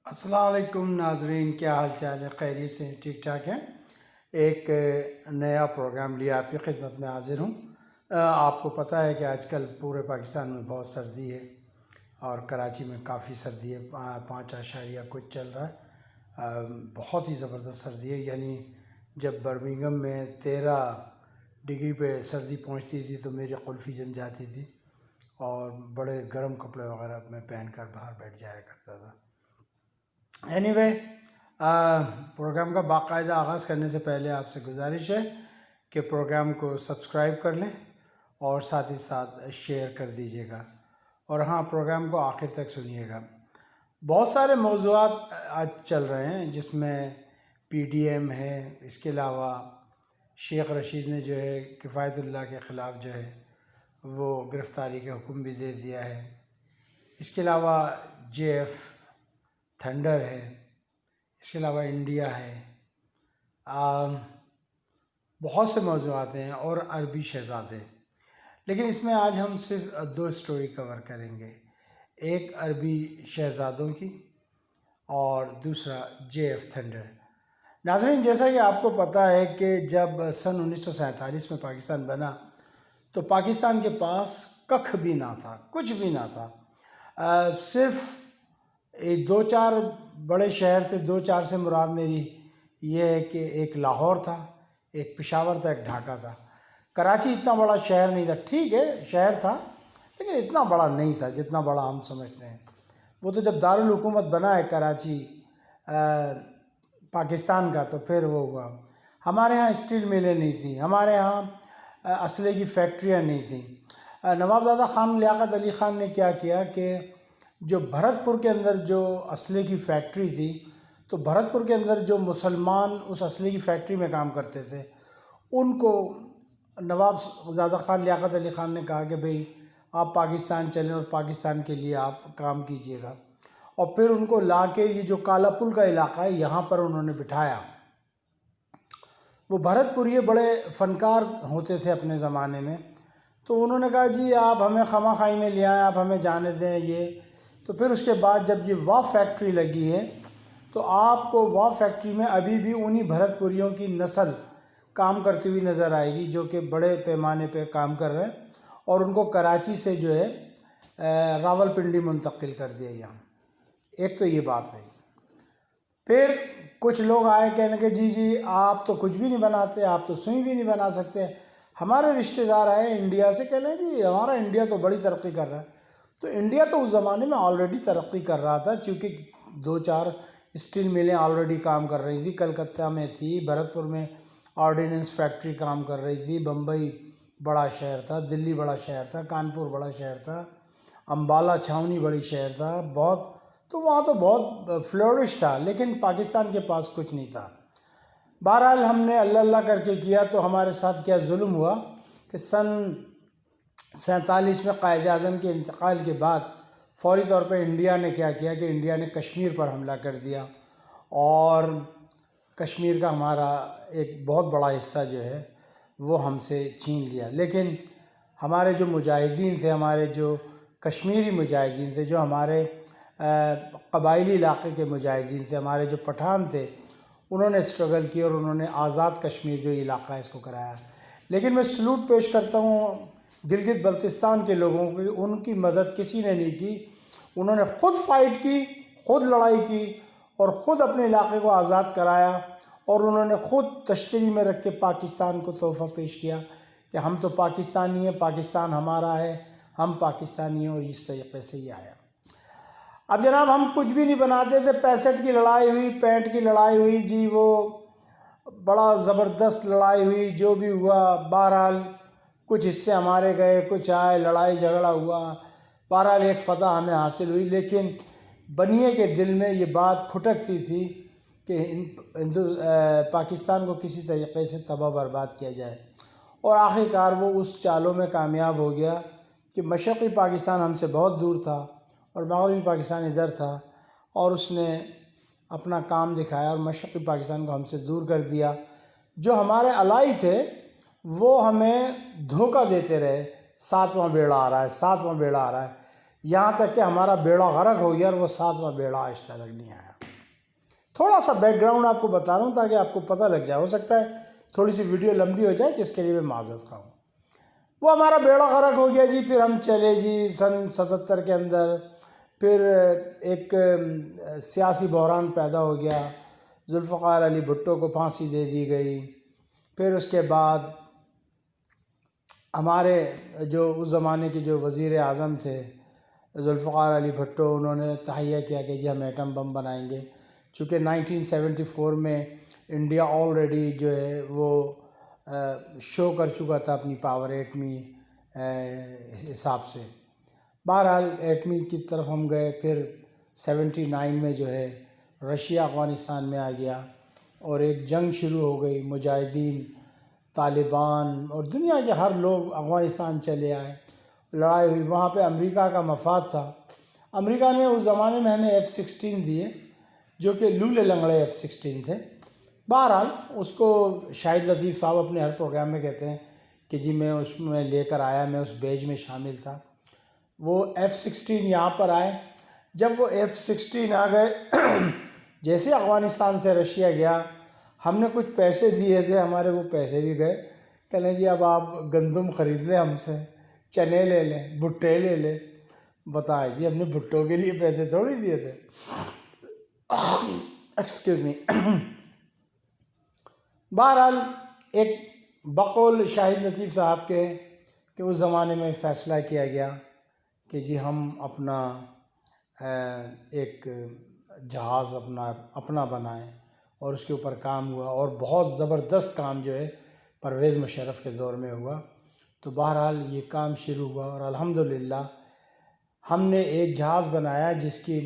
السلام علیکم ناظرین، کیا حال چال ہے؟ خیریت سے ٹھیک ٹھاک ہیں؟ ایک نیا پروگرام لیا آپ کی خدمت میں حاضر ہوں۔ آپ کو پتہ ہے کہ آج کل پورے پاکستان میں بہت سردی ہے اور کراچی میں کافی سردی ہے، 5 کچھ چل رہا ہے۔ بہت ہی زبردست سردی ہے، یعنی جب برمنگھم میں 13 ڈگری پہ سردی پہنچتی تھی تو میری قلفی جم جاتی تھی اور بڑے گرم کپڑے وغیرہ میں پہن کر باہر بیٹھ جایا کرتا تھا۔ اینی وے، پروگرام کا باقاعدہ آغاز کرنے سے پہلے آپ سے گزارش ہے کہ پروگرام کو سبسکرائب کر لیں اور ساتھ ہی ساتھ شیئر کر دیجیے گا، اور ہاں، پروگرام کو آخر تک سنیے گا۔ بہت سارے موضوعات آج چل رہے ہیں، جس میں پی ڈی ایم ہے، اس کے علاوہ شیخ رشید نے جو ہے کفایت اللہ کے خلاف جو ہے وہ گرفتاری کا حکم بھی دے دیا ہے۔ اس کے علاوہ جے ایف تھنڈر ہے، اس کے علاوہ انڈیا ہے، بہت سے موضوعات ہیں اور عربی شہزادے۔ لیکن اس میں آج ہم صرف 2 سٹوری کور کریں گے، ایک عربی شہزادوں کی اور دوسرا جے ایف تھنڈر۔ ناظرین، جیسا کہ آپ کو پتہ ہے کہ جب سن 1947 میں پاکستان بنا تو پاکستان کے پاس ککھ بھی نہ تھا، کچھ بھی نہ تھا۔ صرف 2-4 بڑے شہر تھے۔ 2-4 سے مراد میری یہ ہے کہ ایک لاہور تھا، ایک پشاور تھا، ایک ڈھاکہ تھا۔ کراچی اتنا بڑا شہر نہیں تھا، ٹھیک ہے شہر تھا لیکن اتنا بڑا نہیں تھا جتنا بڑا ہم سمجھتے ہیں۔ وہ تو جب دارالحکومت بنا ہے کراچی پاکستان کا تو پھر وہ ہوا۔ ہمارے ہاں اسٹیل ملیں نہیں تھیں، ہمارے ہاں اسلحے کی فیکٹریاں نہیں تھیں۔ نوابزادہ خان لیاقت علی خان نے کیا کیا کہ جو بھرت پور کے اندر جو اسلحے کی فیکٹری تھی، تو بھرت پور کے اندر جو مسلمان اس اسلحے کی فیکٹری میں کام کرتے تھے، ان کو نواب زادہ خان لیاقت علی خان نے کہا کہ بھئی آپ پاکستان چلیں اور پاکستان کے لیے آپ کام کیجئے گا، اور پھر ان کو لا کے یہ جو کالا پل کا علاقہ ہے یہاں پر انہوں نے بٹھایا۔ وہ بھرت پور یہ بڑے فنکار ہوتے تھے اپنے زمانے میں، تو انہوں نے کہا جی آپ ہمیں خواہ خواہی میں لے آئیں، آپ ہمیں جانے دیں یہ۔ تو پھر اس کے بعد جب یہ واف فیکٹری لگی ہے تو آپ کو واف فیکٹری میں ابھی بھی انہی بھرت پوریوں کی نسل کام کرتی ہوئی نظر آئے گی، جو کہ بڑے پیمانے پہ کام کر رہے ہیں، اور ان کو کراچی سے جو ہے راول پنڈی منتقل کر دیا یہاں۔ ایک تو یہ بات رہی۔ پھر کچھ لوگ آئے کہنے کہ جی آپ تو کچھ بھی نہیں بناتے، آپ تو سوئی بھی نہیں بنا سکتے۔ ہمارے رشتہ دار آئے انڈیا سے، کہنے جی ہمارا انڈیا تو بڑی ترقی کر رہا ہے۔ تو انڈیا تو اس زمانے میں آلریڈی ترقی کر رہا تھا، چونکہ 2-4 اسٹیل ملیں آلریڈی کام کر رہی تھی۔ کلکتہ میں تھی، بھرت پور میں آرڈیننس فیکٹری کام کر رہی تھی، بمبئی بڑا شہر تھا، دلی بڑا شہر تھا، کانپور بڑا شہر تھا، امبالہ چھاونی بڑی شہر تھا، تو وہاں تو بہت فلورش تھا، لیکن پاکستان کے پاس کچھ نہیں تھا۔ بہرحال ہم نے اللہ اللہ کر کے کیا تو ہمارے ساتھ کیا ظلم ہوا کہ سن 47 میں قائد اعظم کے انتقال کے بعد فوری طور پہ انڈیا نے کیا کیا کہ انڈیا نے کشمیر پر حملہ کر دیا، اور کشمیر کا ہمارا ایک بہت بڑا حصہ جو ہے وہ ہم سے چھین لیا۔ لیکن ہمارے جو مجاہدین تھے، ہمارے جو کشمیری مجاہدین تھے، جو ہمارے قبائلی علاقے کے مجاہدین تھے، ہمارے جو پٹھان تھے، انہوں نے اسٹرگل کی اور انہوں نے آزاد کشمیر جو علاقہ ہے اس کو کرایا۔ لیکن میں سلوٹ پیش کرتا ہوں گلگت بلتستان کے لوگوں کی، ان کی مدد کسی نے نہیں کی۔ انہوں نے خود فائٹ کی، خود لڑائی کی اور خود اپنے علاقے کو آزاد کرایا، اور انہوں نے خود تشتری میں رکھ کے پاکستان کو تحفہ پیش کیا کہ ہم تو پاکستانی ہیں، پاکستان ہمارا ہے، ہم پاکستانی ہیں، اور اس طریقے سے یہ آیا۔ اب جناب ہم کچھ بھی نہیں بناتے تھے، 65 کی لڑائی ہوئی، 65 کی لڑائی ہوئی، جی وہ بڑا زبردست لڑائی ہوئی، جو بھی ہوا بہرحال کچھ حصے ہمارے گئے، کچھ آئے، لڑائی جھگڑا ہوا، بہرحال ایک فتح ہمیں حاصل ہوئی۔ لیکن بنیے کے دل میں یہ بات کھٹکتی تھی کہ پاکستان کو کسی طریقے سے تباہ برباد کیا جائے، اور آخرکار وہ اس چالوں میں کامیاب ہو گیا کہ مشرقی پاکستان ہم سے بہت دور تھا اور مغربی پاکستان ادھر تھا، اور اس نے اپنا کام دکھایا اور مشرقی پاکستان کو ہم سے دور کر دیا۔ جو ہمارے الائی تھے وہ ہمیں دھوکہ دیتے رہے، 7واں بیڑا آ رہا ہے، 7واں بیڑا آ رہا ہے، یہاں تک کہ ہمارا بیڑا غرق ہو گیا اور وہ 7واں بیڑا آج تک نہیں آیا۔ تھوڑا سا بیک گراؤنڈ آپ کو بتا رہا ہوں تاکہ آپ کو پتہ لگ جائے. ہو سکتا ہے تھوڑی سی ویڈیو لمبی ہو جائے جس کے لیے میں معذرت خواہ ہوں. وہ ہمارا بیڑا غرق ہو گیا جی. پھر ہم چلے جی سن 77 کے اندر. پھر ایک سیاسی بحران پیدا ہو گیا. ذوالفقار علی بھٹو کو پھانسی دے دی گئی. پھر اس کے بعد ہمارے جو اس زمانے کے جو وزیر اعظم تھے ذوالفقار علی بھٹو، انہوں نے تہیہ کیا کہ جی ہم ایٹم بم بنائیں گے. چونکہ 1974 میں انڈیا آلریڈی جو ہے وہ شو کر چکا تھا اپنی پاور ایٹمی حساب سے. بہرحال ایٹمی کی طرف ہم گئے. پھر 79 میں جو ہے رشیا افغانستان میں آ گیا اور ایک جنگ شروع ہو گئی. مجاہدین، طالبان اور دنیا کے ہر لوگ افغانستان چلے آئے. لڑائی ہوئی. وہاں پہ امریکہ کا مفاد تھا. امریکہ نے اس زمانے میں ہمیں F-16 دیے جو کہ لولے لنگڑے F-16 تھے. بہرحال اس کو شاہد لطیف صاحب اپنے ہر پروگرام میں کہتے ہیں کہ جی میں اس میں لے کر آیا، میں اس بیج میں شامل تھا. وہ F-16 یہاں پر آئے. جب وہ F-16 آ گئے، جیسے افغانستان سے رشیا گیا، ہم نے کچھ پیسے دیے تھے، ہمارے وہ پیسے بھی گئے. کہنے جی اب آپ گندم خرید لیں ہم سے، چنے لے لیں، بھٹے لے لیں. بتائیں جی ہم نے بھٹوں کے لیے پیسے تھوڑی دیے تھے. Excuse me. بہرحال ایک بقول شاہد لطیف صاحب کے کہ اس زمانے میں فیصلہ کیا گیا کہ جی ہم اپنا ایک جہاز اپنا بنائیں اور اس کے اوپر کام ہوا اور بہت زبردست کام جو ہے پرویز مشرف کے دور میں ہوا. تو بہرحال یہ کام شروع ہوا اور الحمدللہ ہم نے ایک جہاز بنایا جس کی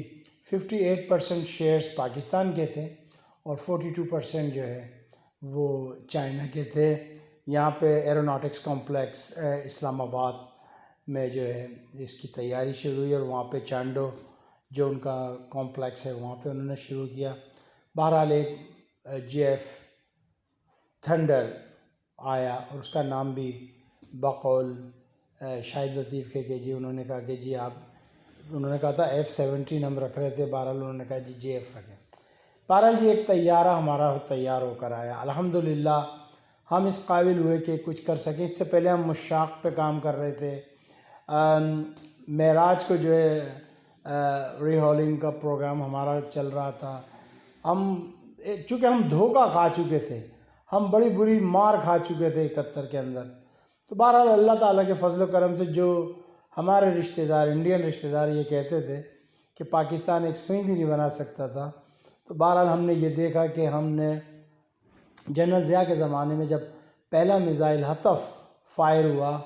58% شیئرز پاکستان کے تھے اور 42% جو ہے وہ چائنا کے تھے. یہاں پہ ایروناٹکس کمپلیکس اسلام آباد میں جو ہے اس کی تیاری شروع ہوئی اور وہاں پہ چانڈو جو ان کا کمپلیکس ہے وہاں پہ انہوں نے شروع کیا. بہرحال ایک GF تھنڈر آیا اور اس کا نام بھی بقول شاہد لطیف کے کہ جی انہوں نے کہا کہ جی انہوں نے کہا تھا F-17 ہم رکھ رہے تھے. بہرحال انہوں نے کہا جی GF رکھیں. بہرحال جی ایک طیارہ ہمارا تیار ہو کر آیا. الحمدللہ ہم اس قابل ہوئے کہ کچھ کر سکیں. اس سے پہلے ہم مشاق پہ کام کر رہے تھے. معراج کو جو ہے ری ہالنگ کا پروگرام ہمارا چل رہا تھا. چونکہ ہم دھوکہ کھا چکے تھے، ہم بڑی بری مار کھا چکے تھے 71 کے اندر. تو بہرحال اللہ تعالیٰ کے فضل و کرم سے جو ہمارے رشتہ دار انڈین رشتہ دار یہ کہتے تھے کہ پاکستان ایک سوئی بھی نہیں بنا سکتا تھا. تو بہرحال ہم نے یہ دیکھا کہ ہم نے جنرل ضیاء کے زمانے میں جب پہلا میزائل حطف فائر ہوا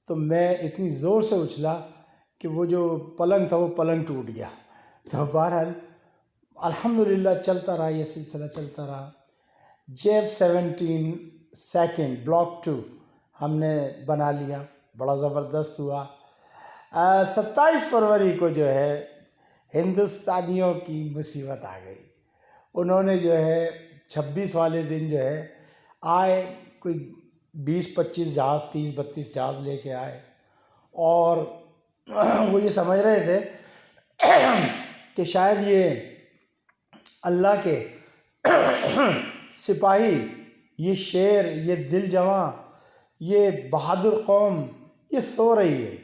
تو میں اتنی زور سے اچھلا کہ وہ جو پلنگ تھا وہ پلنگ ٹوٹ گیا. تو بہرحال الحمدللہ چلتا رہا، یہ سلسلہ چلتا رہا. JF-17 سیکنڈ بلاک 2 ہم نے بنا لیا، بڑا زبردست ہوا. 27 فروری کو جو ہے ہندوستانیوں کی مصیبت آ گئی. انہوں نے جو ہے 26 والے دن جو ہے آئے، کوئی 20-25 جہاز 30-32 جہاز لے کے آئے اور وہ یہ سمجھ رہے تھے کہ شاید یہ اللہ کے سپاہی، یہ شیر، یہ دل جواں، یہ بہادر قوم یہ سو رہی ہے.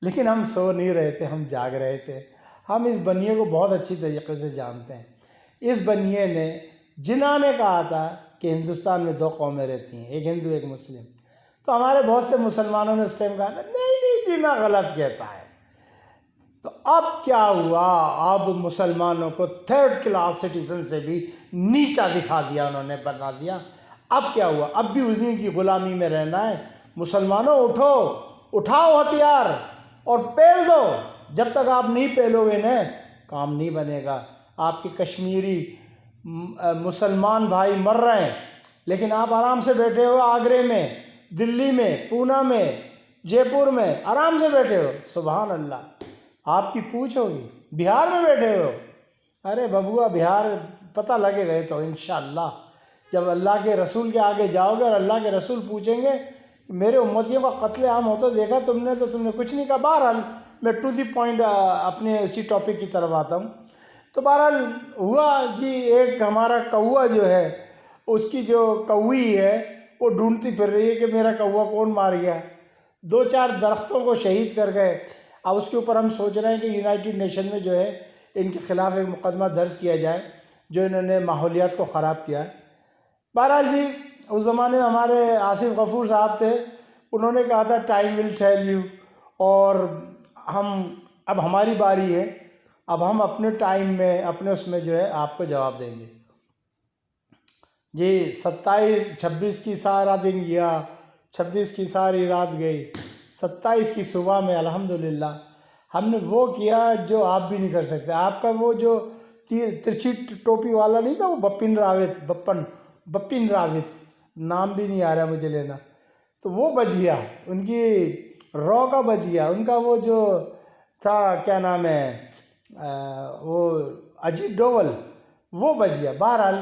لیکن ہم سو نہیں رہے تھے، ہم جاگ رہے تھے. ہم اس بنیے کو بہت اچھی طریقے سے جانتے ہیں. اس بنیے نے جنہوں نے کہا تھا کہ ہندوستان میں 2 قومیں رہتی ہیں، ایک ہندو ایک مسلم. تو ہمارے بہت سے مسلمانوں نے اس ٹائم کہا تھا نہیں جنہ غلط کہتا ہے. تو اب کیا ہوا؟ اب مسلمانوں کو 3rd کلاس سٹیزن سے بھی نیچا دکھا دیا، انہوں نے بنا دیا. اب کیا ہوا؟ اب بھی انہیں کی غلامی میں رہنا ہے. مسلمانوں اٹھاؤ ہتھیار اور پیل دو. جب تک آپ نہیں پیلو گے نا کام نہیں بنے گا. آپ کے کشمیری مسلمان بھائی مر رہے ہیں لیکن آپ آرام سے بیٹھے ہو آگرے میں، دلی میں، پونا میں، جے پور میں آرام سے بیٹھے ہو. سبحان اللہ. آپ کی پوچھ ہوگی بہار میں بیٹھے ہو. ارے ببوا بہار پتہ لگے گئے تو انشاءاللہ جب اللہ کے رسول کے آگے جاؤ گے اور اللہ کے رسول پوچھیں گے میرے امتیوں کا قتل عام ہوتا دیکھا تم نے کچھ نہیں کہا. بہرحال میں ٹو دی پوائنٹ اپنے اسی ٹاپک کی طرف آتا ہوں. تو بہرحال ہوا جی، ایک ہمارا کوا جو ہے، اس کی جو کوی ہے وہ ڈھونڈتی پھر رہی ہے کہ میرا کوا کون مار گیا. 2-4 درختوں کو شہید کر گئے. اب اس کے اوپر ہم سوچ رہے ہیں کہ یونائٹڈ نیشن میں جو ہے ان کے خلاف ایک مقدمہ درج کیا جائے جو انہوں نے ماحولیات کو خراب کیا ہے. بہرحال جی، اس زمانے میں ہمارے آصف غفور صاحب تھے، انہوں نے کہا تھا ٹائم ول ٹیل یو، اور اب ہماری باری ہے، اب ہم اپنے ٹائم میں اپنے اس میں جو ہے آپ کو جواب دیں گے. جی 26 کی سارا دن گیا، 26 کی ساری رات گئی، 27 کی صبح میں الحمدللہ ہم نے وہ کیا جو آپ بھی نہیں کر سکتے. آپ کا وہ جو ترچھی ٹوپی والا نہیں تھا، وہ بپن راوت نام بھی نہیں آ رہا مجھے لینا، تو وہ بچ گیا، ان کی رو کا بچ گیا، ان کا وہ جو تھا کیا نام ہے وہ اجیت ڈوول، وہ بچ گیا. بہرحال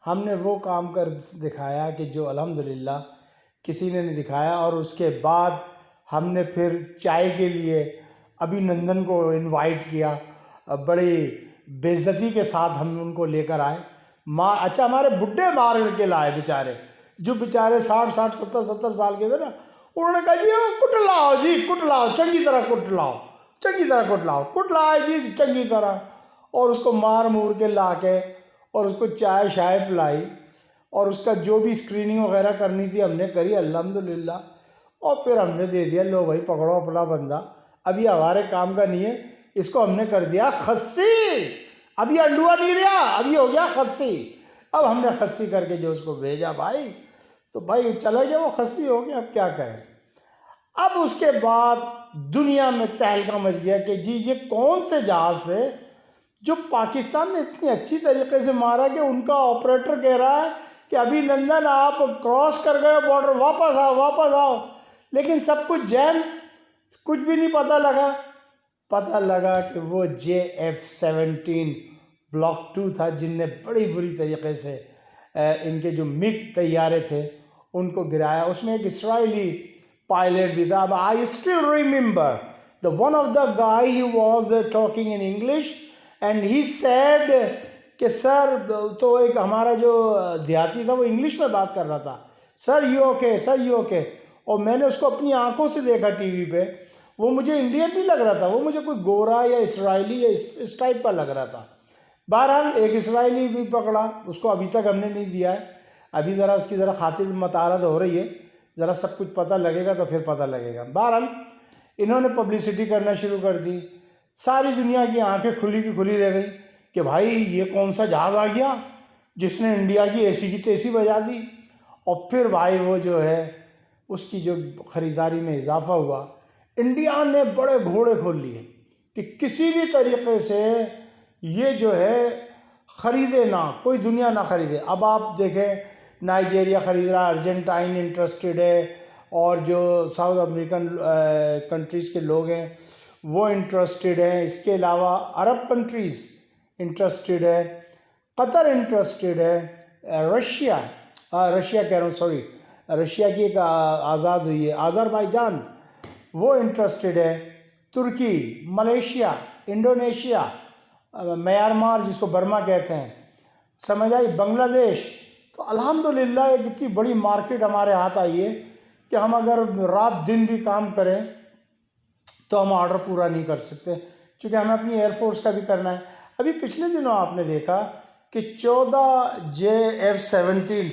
ہم نے وہ کام کر دکھایا کہ جو الحمدللہ کسی نے نہیں دکھایا. اور اس کے بعد ہم نے پھر چائے کے لیے ابھی نندن کو انوائٹ کیا، بڑی بے عزتی کے ساتھ ہم ان کو لے کر آئے. اچھا ہمارے بڈھے مار کے لائے بیچارے، جو بیچارے 60 70 سال کے تھے نا، انہوں نے کہا جی کٹ لاؤ، جی کٹ لاؤ، چنگی طرح کٹ لاؤ، کٹ لائے جی چنگی طرح، اور اس کو مار مور کے لا کے اور اس کو چائے شائے پلائی، اور اس کا جو بھی اسکریننگ وغیرہ کرنی تھی ہم نے کری الحمدللہ. اور پھر ہم نے دے دیا، لو بھائی پکڑو اپنا بندہ، اب یہ ہمارے کام کا نہیں ہے، اس کو ہم نے کر دیا خصی. اب یہ انڈوا نہیں رہا، اب یہ ہو گیا خصی. اب ہم نے خصی کر کے جو اس کو بھیجا بھائی، تو بھائی چلا گیا، وہ خصی ہو گیا، اب کیا کریں. اب اس کے بعد دنیا میں تہلکہ مچ گیا کہ جی یہ کون سے جہاز تھے جو پاکستان نے اتنی اچھی طریقے سے مارا کہ ان کا آپریٹر کہہ رہا ہے کہ ابھی نندن آپ کراس کر گئے بارڈر، واپس آؤ. لیکن سب کچھ جیم، کچھ بھی نہیں پتہ لگا کہ وہ JF-17 بلاک 2 تھا، جن نے بڑی بری طریقے سے ان کے جو مگ طیارے تھے ان کو گرایا. اس میں ایک اسرائیلی پائلٹ بھی تھا. I still remember the one of the guy he was talking in English and he said کہ سر، تو ایک ہمارا جو دیہاتی تھا وہ انگلش میں بات کر رہا تھا، سر یو اوکے. اور میں نے اس کو اپنی آنکھوں سے دیکھا ٹی وی پہ، وہ مجھے انڈین نہیں لگ رہا تھا، وہ مجھے کوئی گورا یا اسرائیلی یا اس ٹائپ کا لگ رہا تھا. بہرحال ایک اسرائیلی بھی پکڑا، اس کو ابھی تک ہم نے نہیں دیا ہے، ابھی ذرا اس کی خاطر مطالعہ ہو رہی ہے، ذرا سب کچھ پتہ لگے گا تو پھر پتہ لگے گا. بہرحال انہوں نے پبلسٹی کرنا شروع کر دی، ساری دنیا کی آنکھیں کھلی کی کھلی رہ گئی کہ بھائی یہ کون سا جہاز آ گیا جس نے انڈیا کی ایسی کی تیسی بجا دی. اور پھر بھائی وہ جو ہے اس کی جو خریداری میں اضافہ ہوا، انڈیا نے بڑے گھوڑے کھول لیے کہ کسی بھی طریقے سے یہ جو ہے خریدے نہ، کوئی دنیا نہ خریدے. اب آپ دیکھیں نائجیریا خرید رہا، ارجنٹائن انٹرسٹڈ ہے، اور جو ساؤتھ امریکن کنٹریز کے لوگ ہیں وہ انٹرسٹڈ ہیں. اس کے علاوہ عرب کنٹریز انٹرسٹڈ ہے، قطر انٹرسٹڈ ہے، رشیا کہہ رہا ہوں، سوری، رشیا کی ایک آزاد ہوئی ہے، آذربائیجان، وہ انٹرسٹڈ ہے، ترکی، ملیشیا، انڈونیشیا، میانمار جس کو برما کہتے ہیں، سمجھ آئی، بنگلہ دیش. تو الحمدللہ ایک اتنی بڑی مارکیٹ ہمارے ہاتھ آئی ہے کہ ہم اگر رات دن بھی کام کریں تو ہم آرڈر پورا نہیں کر سکتے، چونکہ ہمیں اپنی ایئر فورس کا بھی کرنا ہے. ابھی پچھلے دنوں آپ نے دیکھا کہ 14 JF-17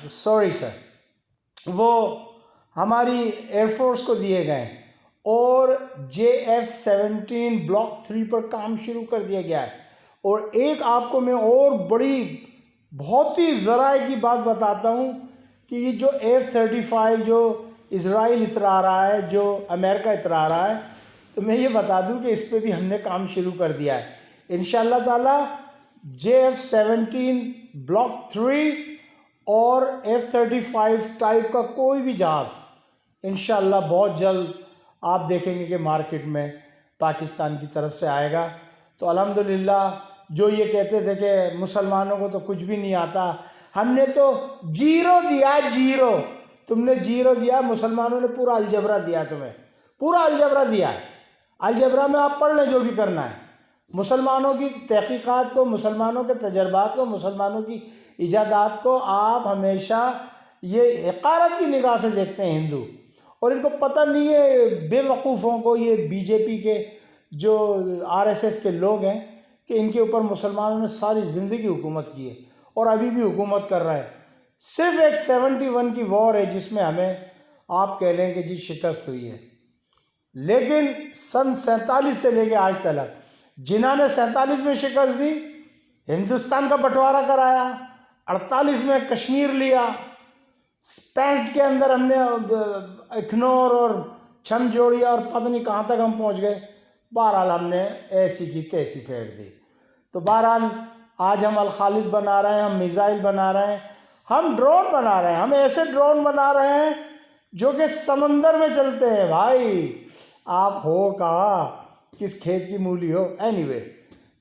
سوری سر، وہ ہماری ایئر فورس کو دیے گئے، اور JF-17 بلاک 3 پر کام شروع کر دیا گیا ہے. اور ایک آپ کو میں اور بڑی بہت ہی ذرائع کی بات بتاتا ہوں کہ یہ جو F-35 جو اسرائیل اترا رہا ہے، جو امریکہ اترا رہا ہے، تو میں یہ بتا دوں کہ اس پہ بھی ہم نے کام شروع کر دیا ہے انشاءاللہ تعالی. JF-17 بلاک 3 اور F-35 ٹائپ کا کوئی بھی جہاز انشاءاللہ بہت جلد آپ دیکھیں گے کہ مارکیٹ میں پاکستان کی طرف سے آئے گا. تو الحمدللہ جو یہ کہتے تھے کہ مسلمانوں کو تو کچھ بھی نہیں آتا، ہم نے تو زیرو دیا، زیرو. تم نے زیرو دیا، مسلمانوں نے پورا الجبرا دیا، تمہیں پورا الجبرا دیا ہے. الجبرا میں آپ پڑھ لیں جو بھی کرنا ہے، مسلمانوں کی تحقیقات کو، مسلمانوں کے تجربات کو، مسلمانوں کی ایجادات کو آپ ہمیشہ یہ حقارت کی نگاہ سے دیکھتے ہیں ہندو، اور ان کو پتہ نہیں ہے بے وقوفوں کو، یہ بی جے پی کے جو آر ایس ایس کے لوگ ہیں، کہ ان کے اوپر مسلمانوں نے ساری زندگی حکومت کی ہے اور ابھی بھی حکومت کر رہے ہیں۔ صرف ایک 71 کی وار ہے جس میں ہمیں آپ کہہ لیں کہ جی شکست ہوئی ہے، لیکن سن 47 سے لے کے آج تک جنہوں نے 47 میں شکست دی، ہندوستان کا بٹوارا کرایا، 48 میں کشمیر لیا، 65 کے اندر ہم نے اکھنور اور چھم جوڑیا اور پتہ نہیں کہاں تک ہم پہنچ گئے، بہرحال ہم نے ایسی کی تیسی پھینک دی۔ تو بہرحال آج ہم الخالد بنا رہے ہیں، ہم میزائل بنا رہے ہیں، ہم ڈرون بنا رہے ہیں، ہم ایسے ڈرون بنا رہے ہیں جو کہ سمندر میں چلتے ہیں۔ بھائی آپ ہو کہاں، کس کھیت کی مولی ہو؟ اینی وے،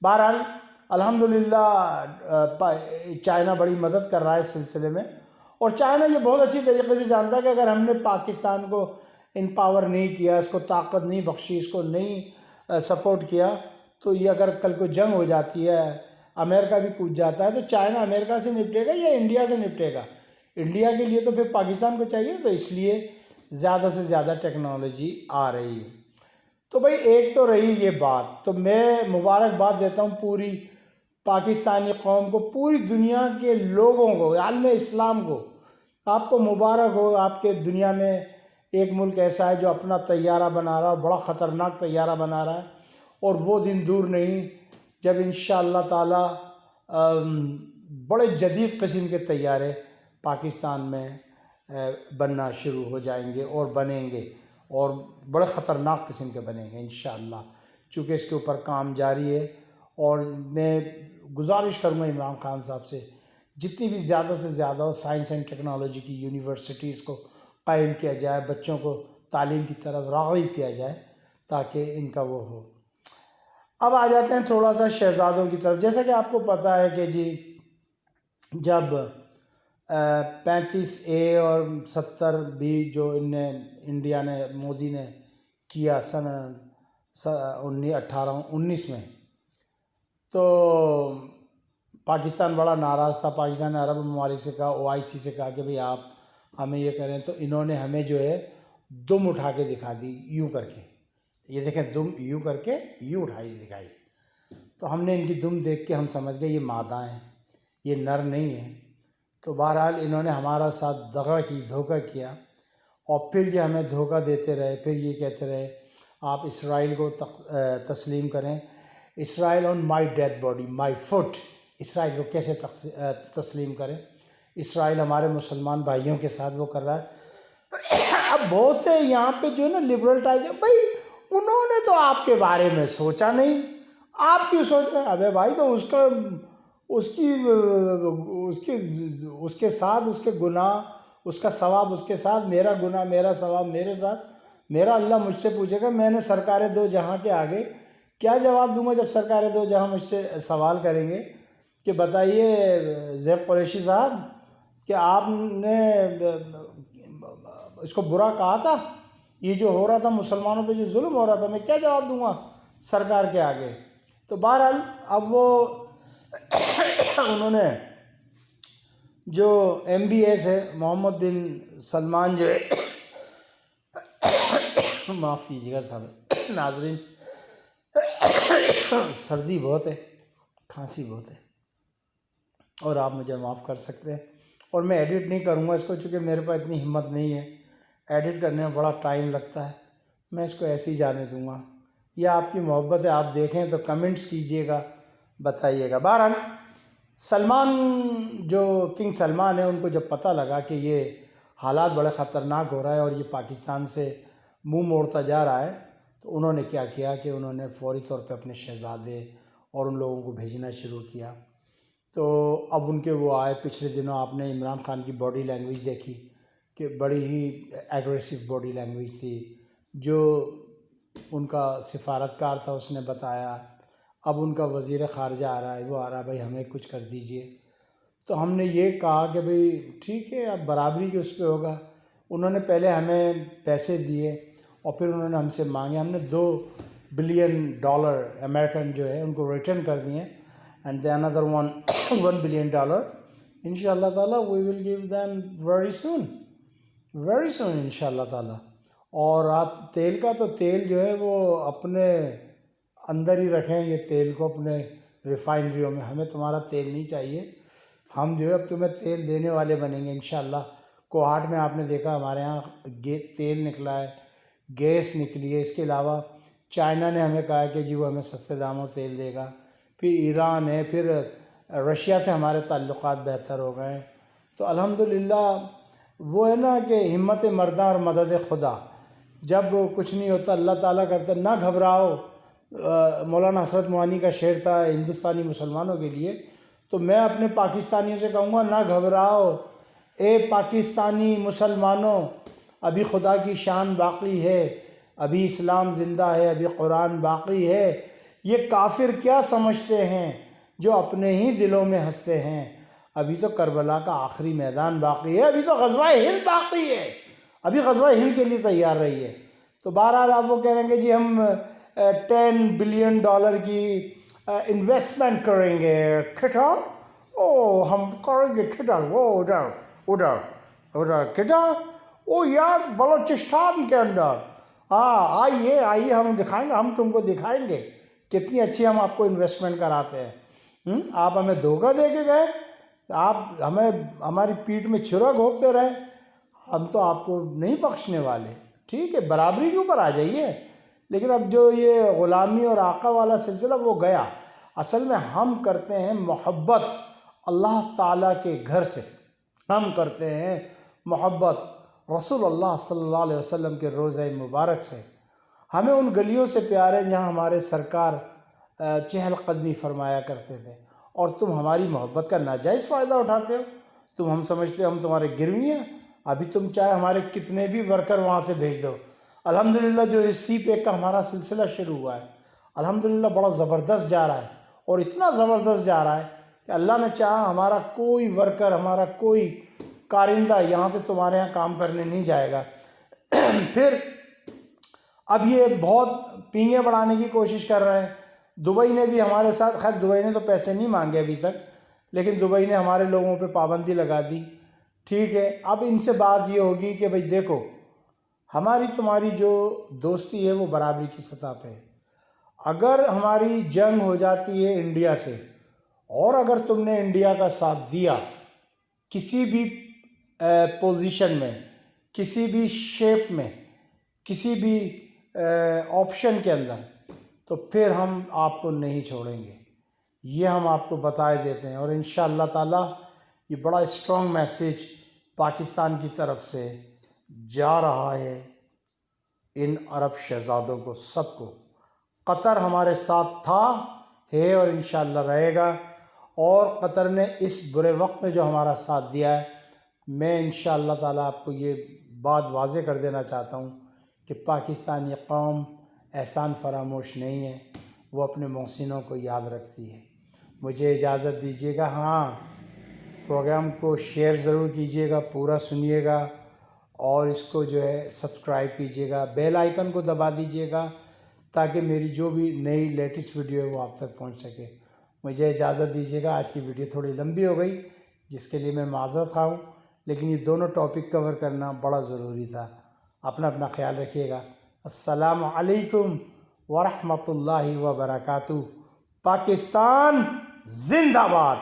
بہرحال الحمدللہ چائنا بڑی مدد کر رہا ہے اس سلسلے میں، اور چائنا یہ بہت اچھی طریقے سے جانتا ہے کہ اگر ہم نے پاکستان کو امپاور نہیں کیا، اس کو طاقت نہیں بخشی، اس کو نہیں سپورٹ کیا، تو یہ اگر کل کو جنگ ہو جاتی ہے، امریکہ بھی کود جاتا ہے، تو چائنا امریکہ سے نپٹے گا یا انڈیا سے نپٹے گا؟ انڈیا کے لیے تو پھر پاکستان کو چاہیے، تو اس لیے زیادہ سے زیادہ ٹیکنالوجی آ رہی ہے۔ تو بھائی ایک تو رہی یہ بات، تو میں مبارکباد دیتا ہوں پوری پاکستانی قوم کو، پوری دنیا کے لوگوں کو، عالم اسلام کو، آپ کو مبارک ہو، آپ کے دنیا میں ایک ملک ایسا ہے جو اپنا طیارہ بنا رہا ہے، بڑا خطرناک طیارہ بنا رہا ہے، اور وہ دن دور نہیں جب انشاءاللہ تعالی بڑے جدید قسم کے طیارے پاکستان میں بننا شروع ہو جائیں گے اور بنیں گے، اور بڑے خطرناک قسم کے بنیں گے انشاءاللہ، چونکہ اس کے اوپر کام جاری ہے۔ اور میں گزارش کروں گا عمران خان صاحب سے، جتنی بھی زیادہ سے زیادہ سائنس اینڈ ٹیکنالوجی کی یونیورسٹیز کو قائم کیا جائے، بچوں کو تعلیم کی طرف راغب کیا جائے تاکہ ان کا وہ ہو۔ اب آ جاتے ہیں تھوڑا سا شہزادوں کی طرف۔ جیسا کہ آپ کو پتہ ہے کہ جی جب 35A اور 70B جو انڈیا نے، مودی نے کیا سن 1819 میں، تو پاکستان بڑا ناراض تھا۔ پاکستان نے عرب ممالک سے کہا، OIC سے کہا کہ بھئی آپ ہمیں یہ کریں، تو انہوں نے ہمیں جو ہے دم اٹھا کے دکھا دی، یوں کر کے، یہ دیکھیں دم یوں کر کے یوں اٹھائی دکھائی، تو ہم نے ان کی دم دیکھ کے ہم سمجھ گئے یہ مادہ ہیں، یہ نر نہیں ہیں۔ تو بہرحال انہوں نے ہمارا ساتھ دغا کی، دھوکہ کیا، اور پھر یہ ہمیں دھوکہ دیتے رہے، پھر یہ کہتے رہے آپ اسرائیل کو تسلیم کریں، Israel on my dead body my foot, Israel کو کیسے تسلیم کریں؟ اسرائیل ہمارے مسلمان بھائیوں کے ساتھ وہ کر رہا ہے۔ اب بہت سے یہاں پہ جو ہے نا لبرل ٹائپ، بھائی انہوں نے تو آپ کے بارے میں سوچا نہیں، آپ کیوں سوچ رہے ہیں؟ ابے بھائی تو اس کے ساتھ اس کے گناہ، اس کا ثواب اس کے ساتھ، میرا گناہ میرا ثواب میرے ساتھ، میرا اللہ مجھ سے پوچھے گا، میں نے سرکار دو جہاں کے آگے کیا جواب دوں گا جب سرکار دو جہاں مجھ سے سوال کریں گے کہ بتائیے زیب قریشی صاحب کہ آپ نے اس کو برا کہا تھا، یہ جو ہو رہا تھا مسلمانوں پہ جو ظلم ہو رہا تھا، میں کیا جواب دوں گا سرکار کے آگے؟ تو بہرحال اب وہ انہوں نے جو MBS ہے، محمد بن سلمان جو ہے، معاف کیجیے گا صاحب ناظرین، سردی بہت ہے، کھانسی بہت ہے، اور آپ مجھے معاف کر سکتے ہیں، اور میں ایڈٹ نہیں کروں گا اس کو چونکہ میرے پاس اتنی ہمت نہیں ہے، ایڈٹ کرنے میں بڑا ٹائم لگتا ہے، میں اس کو ایسے ہی جانے دوں گا، یا آپ کی محبت ہے آپ دیکھیں تو کمنٹس کیجئے گا، بتائیے گا۔ بہرحال سلمان جو کنگ سلمان ہے، ان کو جب پتہ لگا کہ یہ حالات بڑے خطرناک ہو رہے ہیں اور یہ پاکستان سے منہ موڑتا جا رہا ہے، تو انہوں نے کیا کیا کہ انہوں نے فوری طور پہ اپنے شہزادے اور ان لوگوں کو بھیجنا شروع کیا۔ تو اب ان کے وہ آئے، پچھلے دنوں آپ نے عمران خان کی باڈی لینگویج دیکھی کہ بڑی ہی ایگریسو باڈی لینگویج تھی، جو ان کا سفارتکار تھا اس نے بتایا، اب ان کا وزیر خارجہ آ رہا ہے، وہ آ رہا ہے بھائی ہمیں کچھ کر دیجئے، تو ہم نے یہ کہا کہ بھئی ٹھیک ہے اب برابری کے اس پہ ہوگا۔ انہوں نے پہلے ہمیں پیسے دیے اور پھر انہوں نے ہم سے مانگے، ہم نے بلین ڈالر امریکن جو ہے ان کو ریٹرن کر دیے ہیں، اینڈ دی اندر $1 بلین ان شاء اللہ تعالیٰ we will give them very soon ان شاء اللہ تعالیٰ. اور تیل کا تو تیل جو ہے وہ اپنے اندر ہی رکھیں، یہ تیل کو اپنے ریفائنریوں میں. ہمیں تمہارا تیل نہیں چاہیے، ہم جو ہے اب تمہیں تیل دینے والے بنیں گے انشاءاللہ. کوہاٹ میں آپ نے دیکھا ہمارے ہاں تیل نکلا ہے، گیس نکلی ہے. اس کے علاوہ چائنا نے ہمیں کہا کہ جی وہ ہمیں سستے داموں تیل دے گا. پھر ایران ہے، پھر رشیا سے ہمارے تعلقات بہتر ہو گئے ہیں. تو الحمدللہ وہ ہے نا کہ ہمت مرداں اور مدد خدا. جب کچھ نہیں ہوتا اللہ تعالیٰ کرتا نہ گھبراؤ. مولانا حسرت موانی کا شعر تھا ہندوستانی مسلمانوں کے لیے. تو میں اپنے پاکستانیوں سے کہوں گا نہ گھبراؤ اے پاکستانی مسلمانوں، ابھی خدا کی شان باقی ہے، ابھی اسلام زندہ ہے، ابھی قرآن باقی ہے. یہ کافر کیا سمجھتے ہیں جو اپنے ہی دلوں میں ہنستے ہیں. ابھی تو کربلا کا آخری میدان باقی ہے، ابھی تو غزوہ ہند باقی ہے، ابھی غزوہ ہند کے لیے تیار رہی ہے. تو بہرحال آپ وہ کہہ رہے ہیں کہ جی ہم $10 بلین کی انویسٹمنٹ کریں گے. کھٹا ہم کریں گے کھٹا ادھر کھٹا یار بلوچستان کے اندر. آئیے ہم دکھائیں گے، ہم تم کو دکھائیں گے کتنی اچھی ہم آپ کو انویسٹمنٹ کراتے ہیں. آپ ہمیں دھوکہ دے کے گئے، آپ ہمیں ہماری پیٹھ میں چھرا گھونپتے رہے. ہم تو آپ کو نہیں بخشنے والے. ٹھیک ہے، برابری کے اوپر آ جائیے، لیکن اب جو یہ غلامی اور آقا والا سلسلہ وہ گیا. اصل میں ہم کرتے ہیں محبت اللہ تعالیٰ کے گھر سے، ہم کرتے ہیں محبت رسول اللہ صلی اللہ علیہ وسلم کے روضہ مبارک سے. ہمیں ان گلیوں سے پیار ہے جہاں ہمارے سرکار چہل قدمی فرمایا کرتے تھے، اور تم ہماری محبت کا ناجائز فائدہ اٹھاتے ہو. تم ہم سمجھتے ہو ہم تمہارے گروی ہیں. ابھی تم چاہے ہمارے کتنے بھی ورکر وہاں سے بھیج دو. الحمدللہ جو اس سی پیک کا ہمارا سلسلہ شروع ہوا ہے الحمدللہ بڑا زبردست جا رہا ہے، اور اتنا زبردست جا رہا ہے کہ اللہ نے چاہا ہمارا کوئی ورکر، ہمارا کوئی کارندہ یہاں سے تمہارے یہاں کام کرنے نہیں جائے گا. پھر اب یہ بہت پینگیں بڑھانے کی کوشش کر رہے ہیں. دبئی نے بھی ہمارے ساتھ، خیر دبئی نے تو پیسے نہیں مانگے ابھی تک، لیکن دبئی نے ہمارے لوگوں پہ پابندی لگا دی. ٹھیک ہے، اب ان سے بات یہ ہوگی کہ بھئی دیکھو ہماری تمہاری جو دوستی ہے وہ برابری کی سطح پہ ہے. اگر ہماری جنگ ہو جاتی ہے انڈیا سے، اور اگر تم نے انڈیا کا ساتھ دیا کسی بھی پوزیشن میں، کسی بھی شیپ میں، کسی بھی آپشن کے اندر، تو پھر ہم آپ کو نہیں چھوڑیں گے. یہ ہم آپ کو بتائے دیتے ہیں. اور انشاءاللہ تعالیٰ یہ بڑا اسٹرانگ میسیج پاکستان کی طرف سے جا رہا ہے ان عرب شہزادوں کو، سب کو. قطر ہمارے ساتھ تھا، ہے اور انشاءاللہ رہے گا. اور قطر نے اس برے وقت میں جو ہمارا ساتھ دیا ہے، میں انشاءاللہ تعالیٰ آپ کو یہ بات واضح کر دینا چاہتا ہوں کہ پاکستانی قوم احسان فراموش نہیں ہے، وہ اپنے محسنوں کو یاد رکھتی ہے. مجھے اجازت دیجیے گا. ہاں، پروگرام کو شیئر ضرور کیجیے گا، پورا سنیے گا، اور اس کو جو ہے سبسکرائب کیجیے گا، بیل آئیکن کو دبا دیجیے گا تاکہ میری جو بھی نئی لیٹسٹ ویڈیو ہے وہ آپ تک پہنچ سکے. مجھے اجازت دیجیے گا. آج کی ویڈیو تھوڑی لمبی ہو گئی جس کے لیے میں معذرت خواہ ہوں، لیکن یہ دونوں ٹاپک کور کرنا بڑا ضروری تھا. اپنا خیال رکھیے گا. السلام علیکم ورحمۃ اللہ وبرکاتہ. پاکستان زندہ باد.